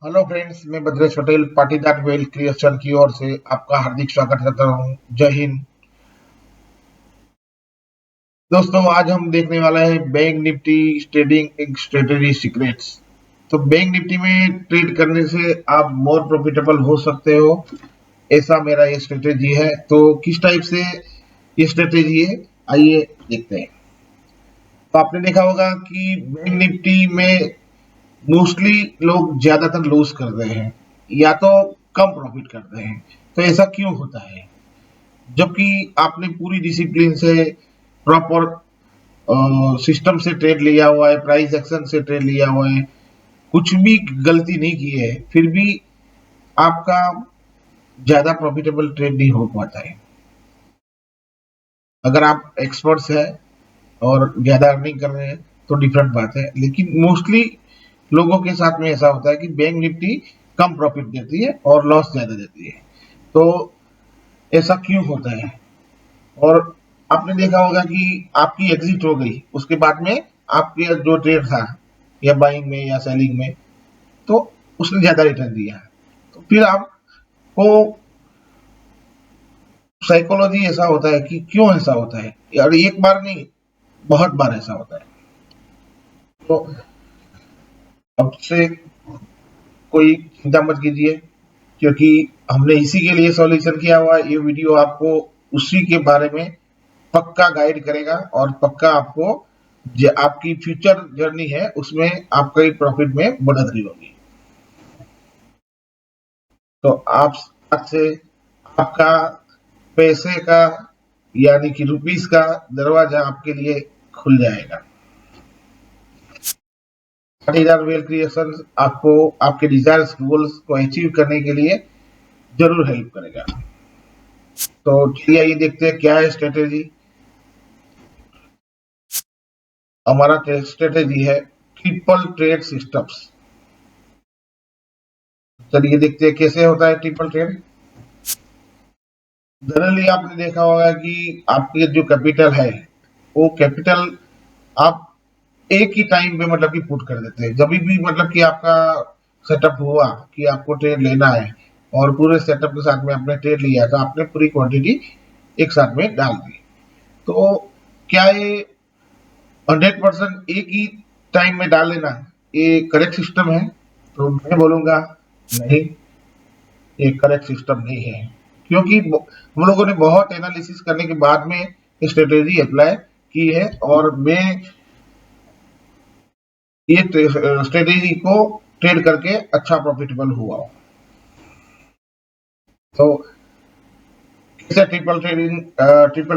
Hello friends, मैं Bhadresh Patel Patidar wealth creation की ओर से आपका हार्दिक स्वागत करता हूं। जय हिंद दोस्तों। आज हम देखने वाला है bank Nifty trading strategy secrets. तो बैंक निफ्टी में ट्रेड करने से आप मोर प्रॉफिटेबल हो सकते हो, ऐसा मेरा ये स्ट्रेटेजी है। तो किस टाइप से ये स्ट्रेटेजी है, आइए देखते हैं। तो आपने देखा होगा कि बैंक निफ्टी में मोस्टली लोग ज्यादातर लूज करते हैं या तो कम प्रॉफिट करते हैं। तो ऐसा क्यों होता है, जबकि आपने पूरी डिसिप्लिन से प्रॉपर सिस्टम से ट्रेड लिया हुआ है, प्राइस एक्शन से ट्रेड लिया हुआ है, कुछ भी गलती नहीं की है, फिर भी आपका ज्यादा प्रॉफिटेबल ट्रेड नहीं हो पाता है। अगर आप एक्सपर्ट्स हैं और ज्यादा अर्निंग कर रहे हैं तो डिफरेंट बात है, लेकिन मोस्टली लोगों के साथ में ऐसा होता है कि बैंक निफ्टी कम प्रॉफिट देती है और लॉस ज्यादा देती है। तो ऐसा क्यों होता है? और आपने देखा होगा कि आपकी एग्जिट हो गई, उसके बाद में आपके जो ट्रेड था या बाइंग में या सेलिंग में, तो उसने ज्यादा रिटर्न दिया। तो फिर आपको साइकोलॉजी ऐसा होता है कि क्यों ऐसा होता है, और एक बार नहीं, बहुत बार ऐसा होता है। तो अब से कोई चिंता मत कीजिए, क्योंकि हमने इसी के लिए सॉल्यूशन किया हुआ है। ये वीडियो आपको उसी के बारे में पक्का गाइड करेगा और पक्का आपको आपकी फ्यूचर जर्नी है उसमें आपके प्रॉफिट में बढ़ोतरी होगी। तो आप आज से आपका पैसे का यानी कि रुपीस का दरवाजा आपके लिए खुल जाएगा। पाटीदार वेल्थ क्रिएशन आपको आपके डिजायर्स गोल्स को अचीव करने के लिए जरूर हेल्प करेगा। तो चलिए ये देखते हैं क्या है स्ट्रेटेजी। हमारा स्ट्रेटेजी है ट्रिपल ट्रेड सिस्टम्स। चलिए देखते हैं कैसे होता है ट्रिपल ट्रेड। जनरली आपने देखा होगा कि आपके जो कैपिटल है, वो कैपिटल आप एक ही टाइम पे मतलब कि पुट कर देते हैं। जब भी मतलब कि आपका सेटअप हुआ कि आपको ट्रेड लेना है और पूरे सेटअप के साथ में आपने ट्रेड लिया, तो आपने पूरी क्वांटिटी एक साथ में डाल दी। तो क्या ये 100% एक ही टाइम में डाल लेना ये करेक्ट सिस्टम है? तो मैं बोलूंगा नहीं, ये करेक्ट सिस्टम नहीं है। क्योंकि हम लोगों ने बहुत एनालिसिस करने के बाद में स्ट्रेटेजी अप्लाई की है, और मैं ये स्ट्रेटेजी को ट्रेड करके अच्छा प्रॉफिटेबल हुआ। तो कैसे ट्रिपल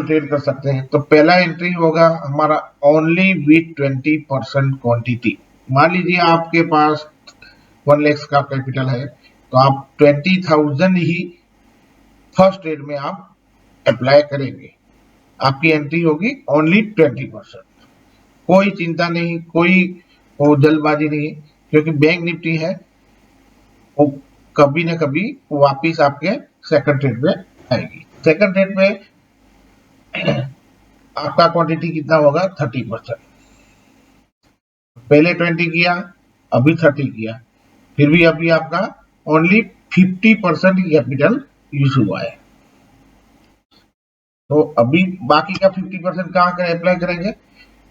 ट्रेड कर सकते हैं? तो पहला एंट्री होगा हमारा ओनली विथ 20% क्वांटिटी। मान लीजिए आपके पास 1 लाख का कैपिटल है, तो आप 20,000 ही फर्स्ट ट्रेड में आप अप्लाई करेंगे। आपकी एंट्री होगी ओनली 20%। कोई चिंता नहीं, कोई वो जल्दबाजी नहीं, क्योंकि बैंक निफ्टी है वो कभी ना कभी वापिस आपके सेकंड ट्रेड में आएगी। सेकंड ट्रेड में आपका क्वांटिटी कितना होगा? 30%। पहले 20 किया, अभी 30 किया, फिर भी अभी आपका ओनली 50% कैपिटल यूज हुआ है। तो अभी बाकी का 50% कहाँ कर अप्लाई करेंगे?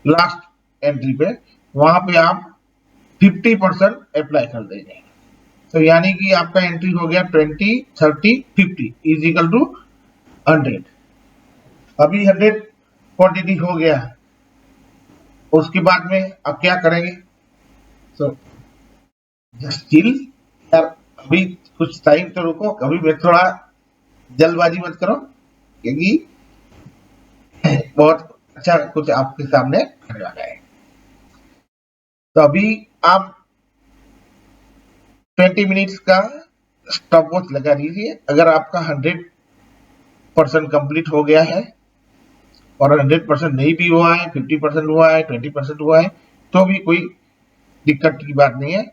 लास्ट एंट्री पे, वहां पे आप 50% अप्लाई कर देंगे। तो यानी कि आपका एंट्री हो गया 20, 30, 50 इज इक्वल टू 100। अभी 100 क्वांटिटी हो गया, उसके बाद में अब क्या करेंगे? तो जस्ट चिल यार, अभी कुछ टाइम तो रुको, अभी मैं थोड़ा जल्दबाजी मत करो, क्योंकि बहुत अच्छा कुछ आपके सामने आने वाला है। तो अभी आप 20 मिनट्स का स्टॉप वॉच लगा दीजिए। अगर आपका 100% कंप्लीट हो गया है और 100% नहीं भी हुआ है, 50% हुआ है, 20% हुआ है, तो भी कोई दिक्कत की बात नहीं है।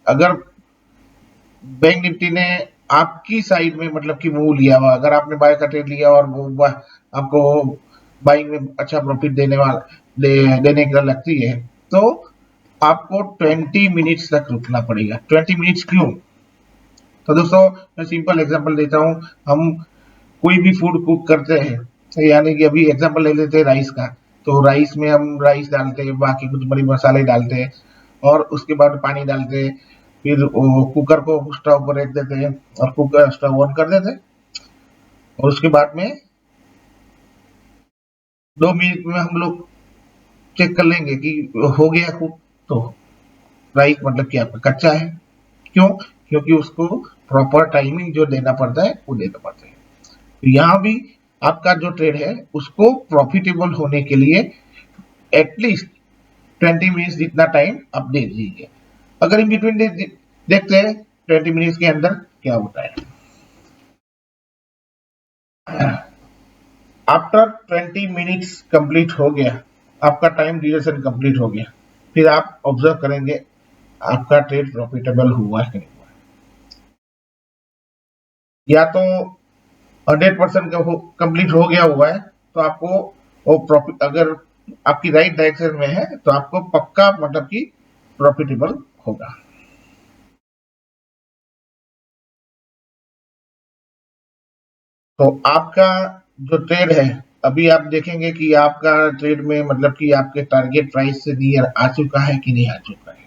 अगर बैंक निफ्टी ने आपकी साइड में मतलब कि मूव लिया हुआ, अगर आपने बाय का ट्रेड लिया और वो आपको बाइंग में अच्छा प्रॉफिट देने का लगती है, तो आपको 20 मिनट्स तक रुकना पड़ेगा। 20 मिनट्स क्यों? तो दोस्तों मैं सिंपल एग्जांपल देता हूँ। हम कोई भी फूड कुक करते हैं, यानी कि अभी एग्जांपल ले लेते हैं राइस का। तो राइस में हम राइस डालते हैं, बाकी कुछ बड़ी मसाले डालते हैं और उसके बाद पानी डालते हैं, फिर कुकर को स्टोव पर रख देते हैं और कुकर स्टोव ऑन कर देते हैं और उसके बाद में 2 मिनट में हम लोग चेक कर लेंगे कि हो गया कुक। तो राइस मतलब कि आपका कच्चा है। क्यों? क्योंकि उसको प्रॉपर टाइमिंग जो देना पड़ता है वो देना पड़ता है। तो यहाँ भी आपका जो ट्रेड है उसको प्रॉफिटेबल होने के लिए एटलीस्ट 20 मिनट्स जितना टाइम आप दे दीजिए। अगर इन बिटवीन देखते हैं 20 मिनट्स के अंदर क्या होता है। आफ्टर 20 मिनट्स कंप्लीट हो गया, आपका टाइम ड्यूरेशन कंप्लीट हो गया, फिर आप ऑब्जर्व करेंगे आपका ट्रेड प्रॉफिटेबल हुआ है कि नहीं हुआ। या तो 100% कंप्लीट हो गया हुआ है तो आपको वो प्रॉफिट, अगर आपकी राइट डायरेक्शन में है तो आपको पक्का मतलब कि प्रॉफिटेबल होगा। तो आपका जो ट्रेड है, अभी आप देखेंगे कि आपका ट्रेड में मतलब कि आपके टारगेट प्राइस से नियर आ चुका है कि नहीं आ चुका है।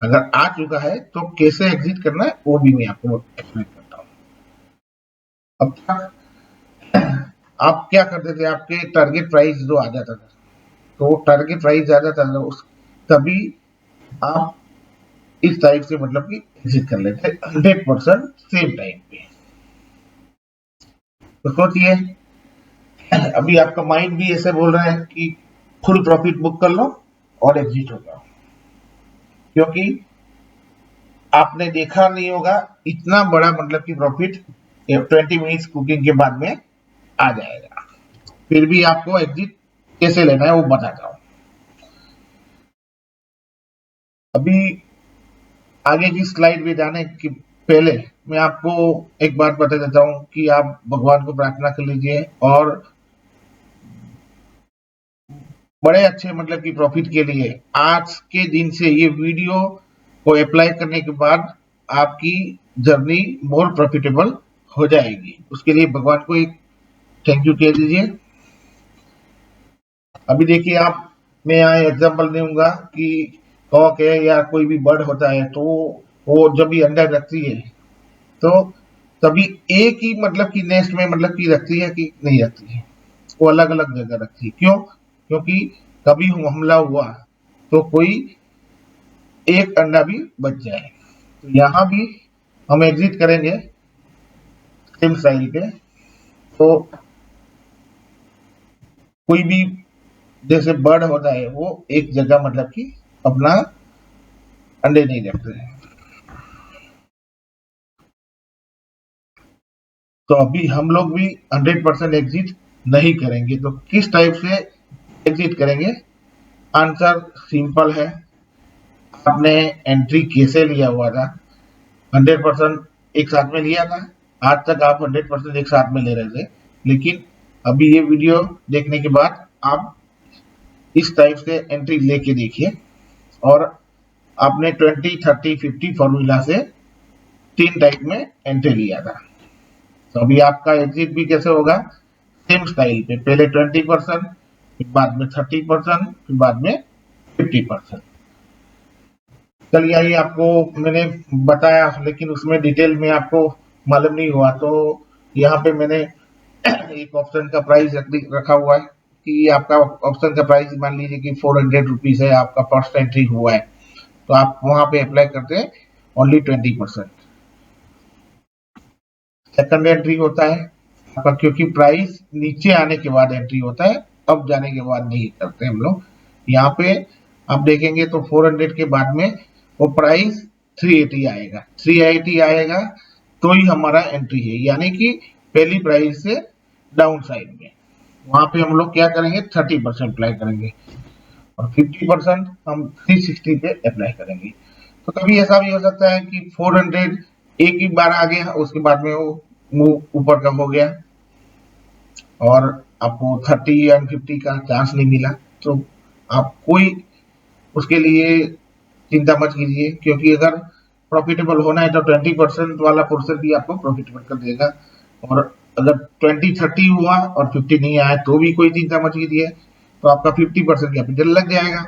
अगर आ चुका है तो कैसे एग्जिट करना है वो भी मैं आपको एक्सप्लेन करता हूँ। अब तक आप क्या करते थे, आपके टारगेट प्राइस जो आ जाता था, तो टारगेट प्राइस आ जाता था उस तभी आप इस टाइप से मतलब कि एग्जिट कर लेते 100% सेम टाइम पे। तो सोचिए अभी आपका माइंड भी ऐसे बोल रहा है कि फुल प्रॉफिट बुक कर लो और एग्जिट हो जाओ, क्योंकि आपने देखा नहीं होगा इतना बड़ा मतलब कि प्रॉफिट 20 मिनट्स कुकिंग के बाद में आ जाएगा। फिर भी आपको एग्जिट कैसे लेना है वो बताता हूँ। अभी आगे की स्लाइड में जाने के पहले मैं आपको एक बात बता देता हूँ कि आप भगवान को प्रार्थना कर लीजिए और बड़े अच्छे मतलब कि प्रॉफिट के लिए आज के दिन से ये वीडियो को अप्लाई करने के बाद आपकी जर्नी मोर प्रॉफिटेबल हो जाएगी। उसके लिए भगवान को एक थैंक यू कह दीजिए। अभी देखिए आप, मैं यहाँ एग्जांपल दूंगा कि कॉक है या कोई भी बर्ड होता है तो वो जब भी अंडा रखती है तो तभी एक ही मतलब कि नेस्ट में मतलब कि रखती है कि नहीं रखती है, वो अलग अलग जगह रखती है। क्यों? क्योंकि कभी हमला हुआ तो कोई एक अंडा भी बच जाए। तो यहाँ भी हम एग्जिट करेंगे सेम स्टाइल पे। तो कोई भी जैसे बर्ड होता है वो एक जगह मतलब कि अपना अंडे नहीं रखते हैं। तो अभी हम लोग भी 100% एग्जिट नहीं करेंगे। तो किस टाइप से एग्जिट करेंगे? आंसर सिंपल है। आपने एंट्री कैसे लिया हुआ था? 100% एक साथ में लिया था। आज तक आप 100% एक साथ में ले रहे थे, लेकिन अभी ये वीडियो देखने के बाद आप इस टाइप से एंट्री लेके देखिए और आपने 20, 30, 50 फॉर्मूला से 3 टाइप में एंट्री लिया था। तो अभी आपका एग्जिट भी कैसे होगा? सेम स्टाइल पे, पहले 20%, फिर बाद में 30%, फिर बाद में 50%। चलिए आइए, आपको मैंने बताया लेकिन उसमें डिटेल में आपको मालूम नहीं हुआ, तो यहाँ पे मैंने एक ऑप्शन का प्राइस रखा हुआ है कि आपका ऑप्शन का प्राइस मान लीजिए कि 400 रुपीज है, आपका फर्स्ट एंट्री हुआ है तो आप वहां पे अप्लाई करते हैं ओनली 20%। सेकंड एंट्री होता है आपका, क्योंकि प्राइस नीचे आने के बाद एंट्री होता है, अब जाने के बाद नहीं करते हम लोग। यहाँ पे आप देखेंगे तो 400 के बाद में वो प्राइस 380 आएगा, 380 आएगा तो ही हमारा एंट्री है, यानी कि पहली प्राइस से डाउन साइड में। वहां पे हम लोग क्या करेंगे? 30% अप्लाई करेंगे और 50% हम 360 पे अप्लाई करेंगे। तो कभी ऐसा भी हो सकता है कि 400 एक ही बार आ गया, उसके बाद में वो मूव ऊपर का हो गया और आपको 30 या 50 का चांस नहीं मिला। तो आप कोई उसके लिए चिंता मत कीजिए, क्योंकि अगर प्रॉफिटेबल होना है तो 20% वाला पोर्शन भी आपको प्रॉफिटेबल कर देगा। और अगर 20-30 हुआ और 50 नहीं आया तो भी कोई चिंता मत कीजिए, तो आपका 50% कैपिटल लग जाएगा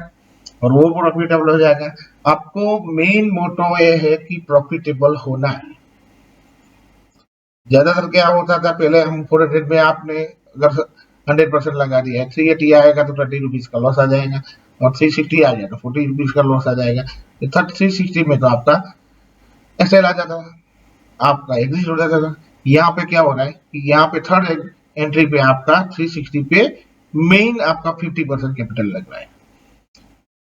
और वो प्रॉफिटेबल हो जाएगा। आपको मेन मोटो ये है कि प्रॉफिटेबल होना है। ज्यादातर क्या होता था पहले, हम 400 में आपने अगर 100% लगा दिया है, 380 आएगा तो 20 रुपीज का लॉस आ जाएगा, और 360 आ जाएगा तो 40 रुपीज का लॉस आ जाएगा। 360 में तो आपका एक्सेल आ जाता था, आपका एग्जिट हो जाता था। यहाँ पे क्या हो रहा है कि यहाँ पे थर्ड एंट्री पे आपका 360 पे मेन आपका 50% कैपिटल लग रहा है।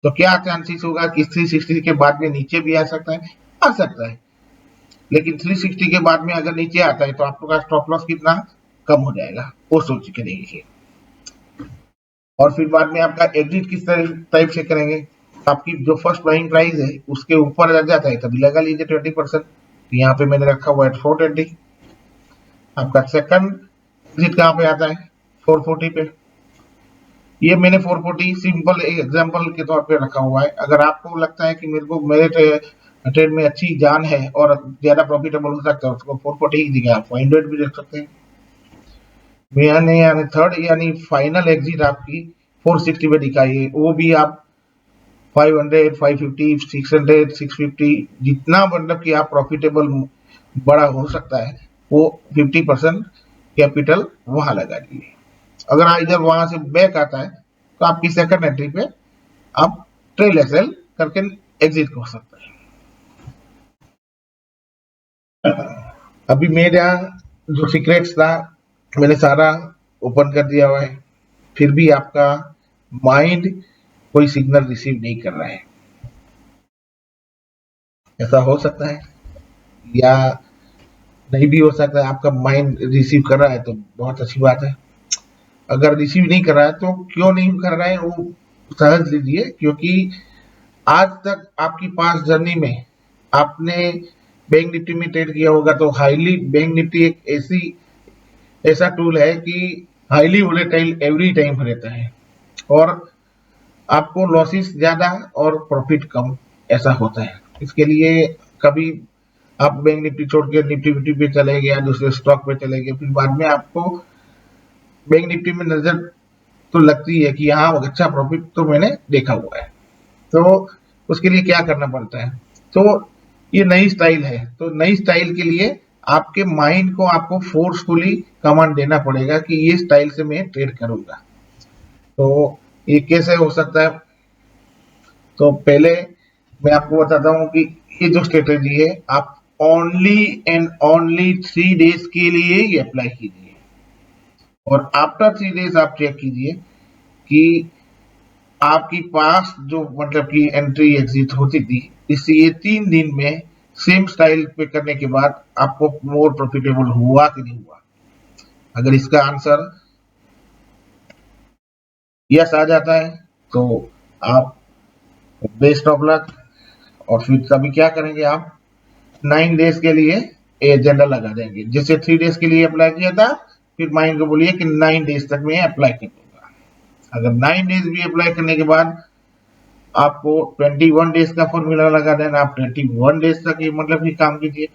तो क्या चांसेस होगा कि 360 के बाद में नीचे भी आ सकता है, आ सकता है, लेकिन 360 के बाद में अगर नीचे आता है तो आपका स्टॉप लॉस कितना कम हो जाएगा, वो सोच के देखिए। और फिर बाद में आपका एग्जिट किस टाइप से करेंगे, आपकी जो फर्स्ट बाइंग प्राइस है उसके ऊपर लग जाता है तभी लगा लीजिए 20%। तो यहाँ पे मैंने रखा हुआ है 420। आपका सेकंड एग्जिट कहाँ पे आता है, 440 पे। ये मैंने 440 सिंपल एग्जांपल के तौर पे रखा हुआ है। अगर आपको लगता है कि मेरे ट्रेड में अच्छी जान है और ज्यादा प्रॉफिटेबल हो सकता है, उसको 440 की जगह आप 500 भी रख सकते हैं। यानी थर्ड यानी फाइनल एग्जिट आपकी 460 पे दिखाइए, वो भी आप 500, 550, 600, 650 जितना मतलब कि आप प्रॉफिटेबल बड़ा हो सकता है वो 50% कैपिटल वहां लगा दीजिए। अगर इधर वहां से बैक आता है तो आपकी सेकंड एंट्री पे आप ट्रेल एसएल करके एग्जिट कर सकते हैं। अभी मेरा जो सीक्रेट्स था मैंने सारा ओपन कर दिया हुआ है, फिर भी आपका माइंड कोई सिग्नल रिसीव नहीं कर रहा है। ऐसा हो सकता है या नहीं भी हो सकता है। आपका माइंड रिसीव कर रहा है तो बहुत अच्छी बात है, अगर रिसीव नहीं कर रहा है तो क्यों नहीं कर रहा है वो समझ लीजिए। क्योंकि आज तक आपकी पास जर्नी में आपने बैंक निफ्टी में ट्रेड किया होगा तो हाईली बैंक निफ्टी एक ऐसा टूल है कि हाईली वोलेटाइल एवरी टाइम रहता है, और आपको लॉसेस ज्यादा और प्रॉफिट कम ऐसा होता है। इसके लिए कभी आप बैंक निफ्टी छोड़ के निफ्टी फिफ्टी पे चले गए या दूसरे स्टॉक पे चले गए, फिर बाद में आपको बैंक निफ्टी में नजर तो लगती है कि हाँ अच्छा प्रॉफिट तो मैंने देखा हुआ है, तो उसके लिए क्या करना पड़ता है। तो ये नई स्टाइल है, तो नई स्टाइल के लिए आपके माइंड को आपको फोर्सफुली कमांड देना पड़ेगा कि ये स्टाइल से मैं ट्रेड करूंगा। तो ये कैसे हो सकता है, तो पहले मैं आपको बताता हूँ कि ये जो स्ट्रेटेजी है आप ओनली एंड ओनली 3 डेज के लिए ये अप्लाई कीजिए, और आफ्टर 3 डेज आप चेक कीजिए कि आपकी पास जो मतलब कि एंट्री एग्जिट होती थी इस ये 3 दिन में सेम स्टाइल पे करने के बाद आपको मोर प्रॉफिटेबल हुआ कि नहीं हुआ। अगर इसका आंसर यस आ जाता है तो आप बेस्ट ऑफ लक। और फिर तभी क्या करेंगे आप 9 डेज के लिए एजेंडा लगा देंगे, जैसे 3 डेज के लिए अप्लाई किया था, फिर माइंड को बोलिए कि 9 डेज तक मैं अप्लाई कर दूंगा। अगर 9 डेज भी अप्लाई करने के बाद आपको 21 डेज का फॉर्मूला लगा देना, आप 21 डेज तक ये मतलब कि काम कीजिए,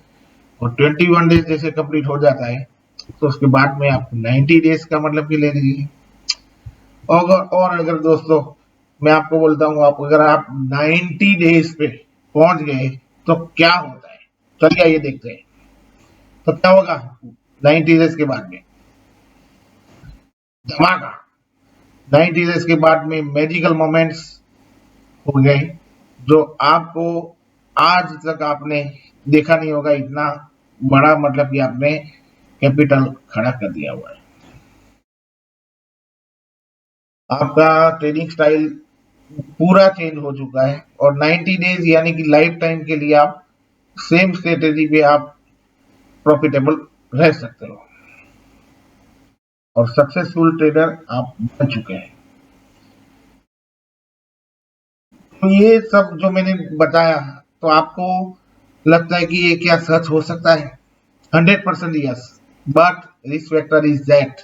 और 21 डेज जैसे कंप्लीट हो जाता है तो उसके बाद में आप 90 डेज का मतलब कि ले लीजिए। और अगर दोस्तों मैं आपको बोलता हूँ, आप अगर आप 90 डेज पे पहुंच गए तो क्या होता है, चलिए आइए देखते हैं। तो क्या होगा 90 डेज के बाद में धमाका, 90 डेज के बाद में मैजिकल मोमेंट्स हो गए जो आपको आज तक आपने देखा नहीं होगा। इतना बड़ा मतलब कि आपने कैपिटल खड़ा कर दिया हुआ है। आपका ट्रेडिंग स्टाइल पूरा चेंज हो चुका है, और 90 डेज यानी कि लाइफ टाइम के लिए आप सेम स्ट्रेटेजी पे आप प्रॉफिटेबल रह सकते हो और सक्सेसफुल ट्रेडर आप बन चुके हैं। तो ये सब जो मैंने बताया, तो आपको लगता है कि ये क्या सच हो सकता है? 100% yes, but risk factor is that.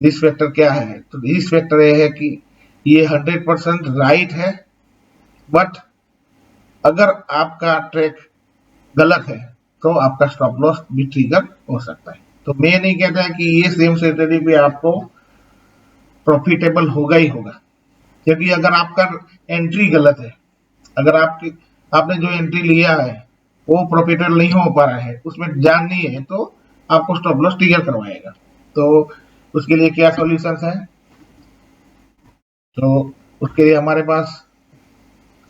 Risk factor क्या है? तो रिस्क फैक्टर ये है कि ये 100% राइट है, बट अगर आपका ट्रेड गलत है तो आपका स्टॉप लॉस भी ट्रिगर हो सकता है। तो मैं नहीं कहता कि ये सेम स्ट्रेटेजी पे आपको प्रॉफिटेबल होगा ही होगा, क्योंकि अगर आपका एंट्री गलत है, अगर आपने जो एंट्री लिया है वो प्रॉफिटेबल नहीं हो पा रहा है, उसमें जान नहीं है, तो आपको स्टॉप लॉस ट्रिगर करवाएगा। तो उसके लिए क्या सॉल्यूशंस है? तो उसके लिए हमारे पास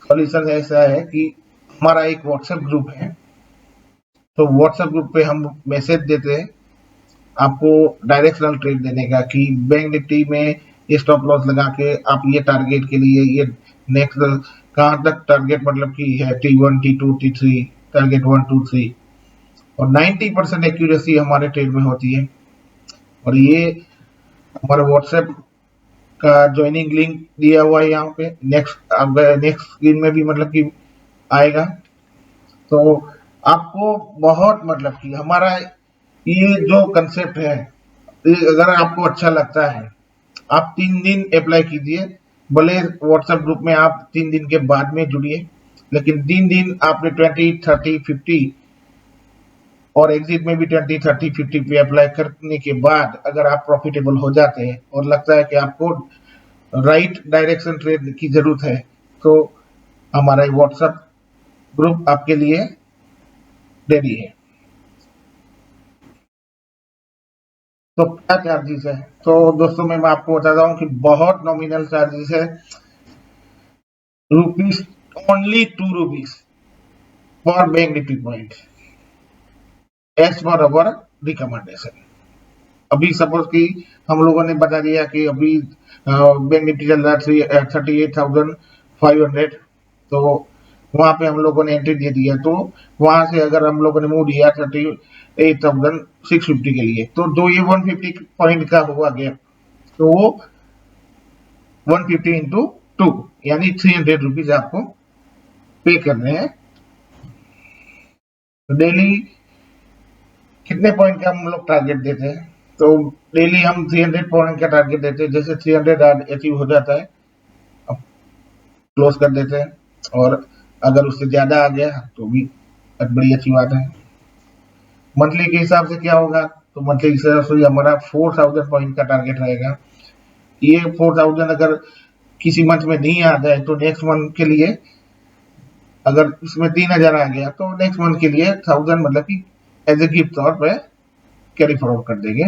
सॉल्यूशन ऐसा है कि हमारा एक व्हाट्सएप ग्रुप है। तो व्हाट्सएप ग्रुप पे हम मैसेज देते हैं आपको डायरेक्शनल ट्रेड देने का कि बैंक निफ्टी में ये स्टॉप लॉस लगा के आप ये टारगेट के लिए ये नेक्स्ट कहाँ तक टारगेट मतलब कि है T1 T2 T3 टारगेट 1 2 3 और 90% एक्यूरेसी हमारे ट्रेड में होती है। और ये हमारा व्हाट्सएप का ज्वाइनिंग लिंक दिया हुआ है यहाँ पे, नेक्स्ट स्क्रीन में भी मतलब कि आएगा। तो आपको बहुत मतलब कि हमारा ये जो कंसेप्ट है, अगर आपको अच्छा लगता है आप 3 दिन अप्लाई कीजिए, भले व्हाट्सएप ग्रुप में आप 3 दिन के बाद में जुड़िए, लेकिन 3 दिन आपने 20 30 50 और एग्जिट में भी 20 30 50 पे अप्लाई करने के बाद अगर आप प्रॉफिटेबल हो जाते हैं और लगता है कि आपको राइट डायरेक्शन ट्रेड की जरूरत है, तो हमारा व्हाट्सएप ग्रुप आपके लिए रेडी है। तो क्या चार्जेस है? तो दोस्तों मैं आपको बताता हूँ कि बहुत नॉमिनल चार्जेस है, rupees only 2 rupees for bank Nifty point as per our recommendation. अभी सपोज कि हम लोगों ने बता दिया कि अभी बैंक निफ्टी चल रहा है 38,500, तो वहां पे हम लोगों ने एंट्री दे दिया, तो वहां से अगर हम लोगों ने मूव दिया 38,650 के लिए, तो जो ये 150 पॉइंट का हुआ गया, तो वो 150 इंटू 2 यानी 300 रुपीज आपको पे करने हैं। तो डेली कितने पॉइंट का हम लोग टारगेट देते हैं? तो डेली हम 300 पॉइंट का टारगेट देते हैं। जैसे 300 अचीव हो जाता है अब क्लोज कर देते हैं, और अगर उससे ज्यादा आ गया तो भी बड़ी अच्छी बात है। मंथली के हिसाब से क्या होगा? तो मंथली के हिसाब से हमारा 4000 पॉइंट का टारगेट रहेगा। ये 4000 अगर किसी मंथ में नहीं आता है तो नेक्स्ट मंथ के लिए अगर इसमें 3000 आ गया तो नेक्स्ट मंथ के लिए 1000 मतलब कि एज ए गिफ्ट तौर पे कैरी फॉरवर्ड कर देंगे।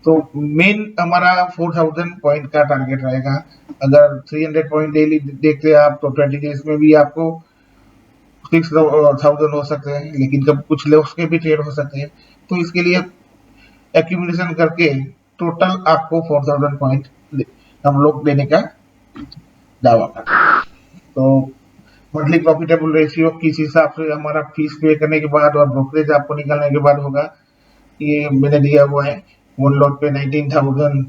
तो मेन हमारा 4000 पॉइंट का टारगेट रहेगा। अगर 300 पॉइंट डेली देखते हैं आप तो 20 डेज में भी आपको 6000 हो सकते हैं, लेकिन कब कुछ लॉस के भी ट्रेड हो सकते हैं। तो इसके लिए एक्यूमुलेशन करके टोटल आपको 4000 पॉइंट हम लोग देने का दावा करते हैं। तो मंथली प्रॉफिटेबल रेशियो किस हिसाब से हमारा फीस पे करने के बाद और ब्रोकरेज आपको निकालने के बाद होगा, ये मैंने दिया हुआ है। 1 लॉट पे 19,000,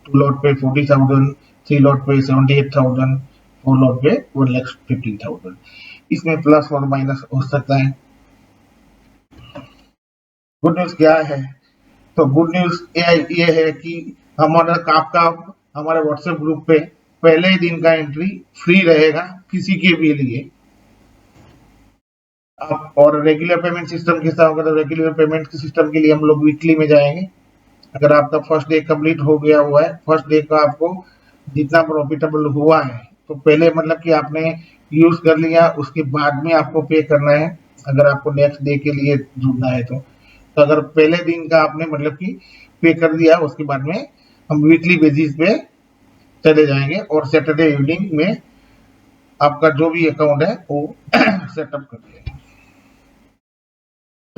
2 लॉट पे 40,000, 3 लॉट पे 78,000, 4 लॉट पे 1,15,000। इसमें प्लस और माइनस हो सकता है। गुड न्यूज क्या है? तो गुड न्यूज ये है कि हमारा आपका हमारे व्हाट्सएप ग्रुप पे पहले ही दिन का एंट्री फ्री रहेगा किसी के भी लिए। आप और रेगुलर पेमेंट सिस्टम के साथ होगा, तो रेगुलर पेमेंट सिस्टम के लिए हम लोग वीकली में जाएंगे। अगर आपका फर्स्ट डे कंप्लीट हो गया हुआ है, फर्स्ट डे का आपको जितना प्रॉफिटेबल हुआ है, तो पहले मतलब कि आपने यूज कर लिया, उसके बाद में आपको पे करना है अगर आपको नेक्स्ट डे के लिए जुड़ना है। तो अगर पहले दिन का आपने मतलब कि पे कर दिया, उसके बाद में हम वीकली बेसिस पे चले जाएंगे और सैटरडे इवनिंग में आपका जो भी अकाउंट है वो सेटअप कर लेंगे।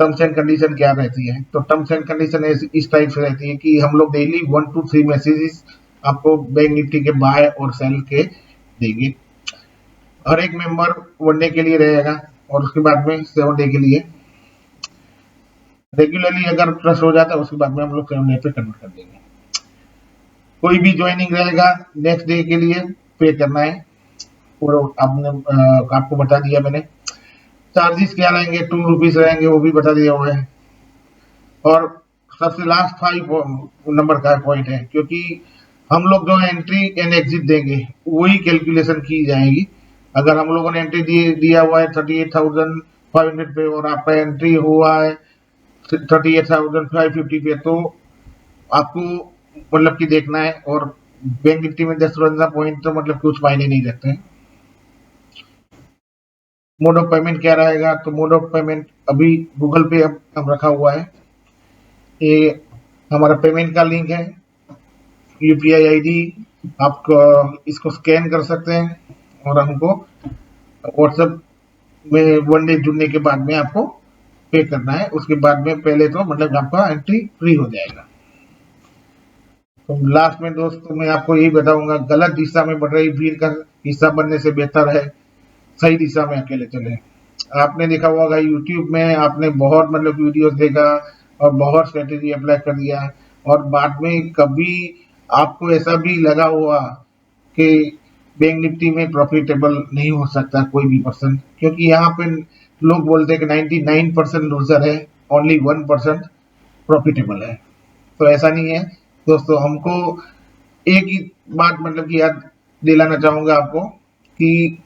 टर्म्स एंड कंडीशन क्या रहती है? तो टर्म्स एंड कंडीशन इस टाइप से रहती है कि हम लोग डेली 1 to 3 मैसेजेस आपको बैंक निफ्टी के बाय और सेल के देंगे। हर एक मेंबर 1 डे के लिए रहेगा और उसके बाद में 7 डे के लिए। रेगुलरली अगर ट्रस्ट हो जाता है उसके बाद में हम लोग 7 डे पे कन्वर्ट कर देंगे। कोई भी ज्वाइनिंग रहेगा नेक्स्ट डे के लिए पे करना है, और आपको बता दिया मैंने। चार्जेस क्या रहेंगे? 2 रुपीज रहेंगे, वो भी बता दिया हुआ है। और सबसे लास्ट 5 नंबर का पॉइंट है, क्योंकि हम लोग जो एंट्री एंड एग्जिट देंगे वही कैलकुलेशन की जाएगी, अगर हम लोगों ने एंट्री दिया हुआ है 38,500 पे और आपका एंट्री हुआ है 38,550 पे, तो आपको मतलब कि देखना है। और बैंक निफ्टी में 10-15 पॉइंट तो मतलब कुछ मायने नहीं रखते हैं। मोड ऑफ पेमेंट क्या रहेगा, तो मोड ऑफ पेमेंट अभी गूगल पे हम रखा हुआ है। ये हमारा पेमेंट का लिंक है, यूपीआई आईडी। आप इसको स्कैन कर सकते हैं और हमको व्हाट्सएप में 1 डे जुड़ने के बाद में आपको पे करना है। उसके बाद में पहले तो मतलब आपका एंट्री फ्री हो जाएगा। तो लास्ट में दोस्तों मैं आपको यही बताऊंगा, गलत दिशा में बढ़ रही भीड़ का हिस्सा बनने से बेहतर है सही दिशा में अकेले चले। आपने देखा होगा यूट्यूब में आपने बहुत मतलब वीडियोस देखा और बहुत स्ट्रेटेजी अप्लाई कर दिया, और बाद में कभी आपको ऐसा भी लगा हुआ कि बैंक निफ्टी में प्रॉफिटेबल नहीं हो सकता कोई भी पर्सन, क्योंकि यहाँ पे लोग बोलते हैं कि 99% लूजर है, ओनली 1% प्रॉफिटेबल है। तो ऐसा नहीं है दोस्तों। हमको एक ही बात मतलब कि याद दिलाना चाहूंगा आपको कि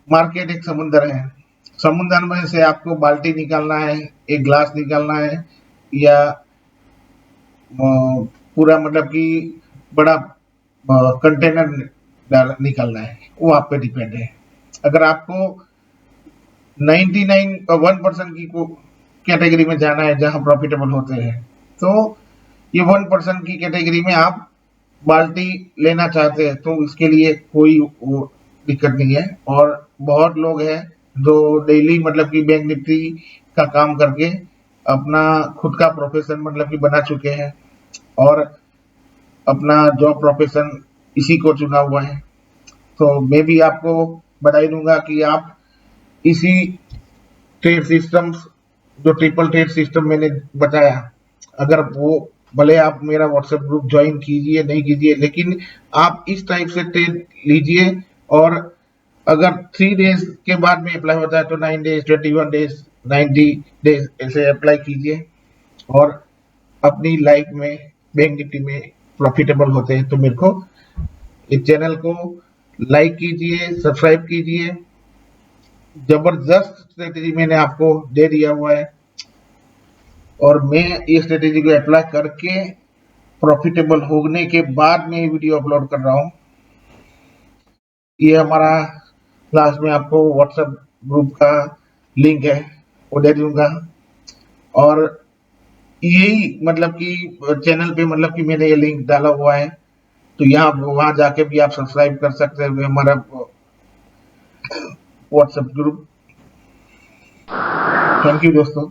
मार्केट एक समुंदर है। समुंदर में से आपको बाल्टी निकालना है, एक ग्लास निकालना है, या पूरा मतलब कि बड़ा कंटेनर निकालना है, वो आप पे डिपेंड है। अगर आपको 1% की कैटेगरी में जाना है जहां प्रॉफिटेबल होते हैं, तो ये 1% की कैटेगरी में आप बाल्टी लेना चाहते हैं तो इसके लिए कोई वो दिक्कत नहीं है। और बहुत लोग हैं जो डेली मतलब कि बैंक निफ्टी का काम करके अपना खुद का प्रोफेशन मतलब कि बना चुके हैं, और अपना जॉब प्रोफेशन इसी को चुना हुआ है। तो मैं भी आपको बधाई दूंगा कि आप इसी ट्रेड सिस्टम, जो ट्रिपल ट्रेड सिस्टम मैंने बताया, अगर वो भले आप मेरा व्हाट्सएप ग्रुप ज्वाइन कीजिए नहीं कीजिए, लेकिन आप इस टाइप से ट्रेड लीजिए। और अगर 3 डेज के बाद में अप्लाई होता है तो 9 डेज, 21 डेज, 90 डेज ऐसे अप्लाई कीजिए, और अपनी लाइफ में बैंक निफ्टी में प्रॉफिटेबल होते हैं। तो मेरे को इस चैनल को लाइक कीजिए, सब्सक्राइब कीजिए। जबरदस्त स्ट्रेटेजी मैंने आपको दे दिया हुआ है, और मैं ये स्ट्रेटेजी को अप्लाई करके प्रॉफिटेबल होने के बाद में वीडियो अपलोड कर रहा हूँ। ये हमारा लास्ट में आपको व्हाट्सएप ग्रुप का लिंक है, वो दे दूंगा। और यही मतलब कि चैनल पे मतलब कि मैंने ये लिंक डाला हुआ है, तो यहाँ वहां जाके भी आप सब्सक्राइब कर सकते हैं हमारा व्हाट्सएप ग्रुप। थैंक यू दोस्तों।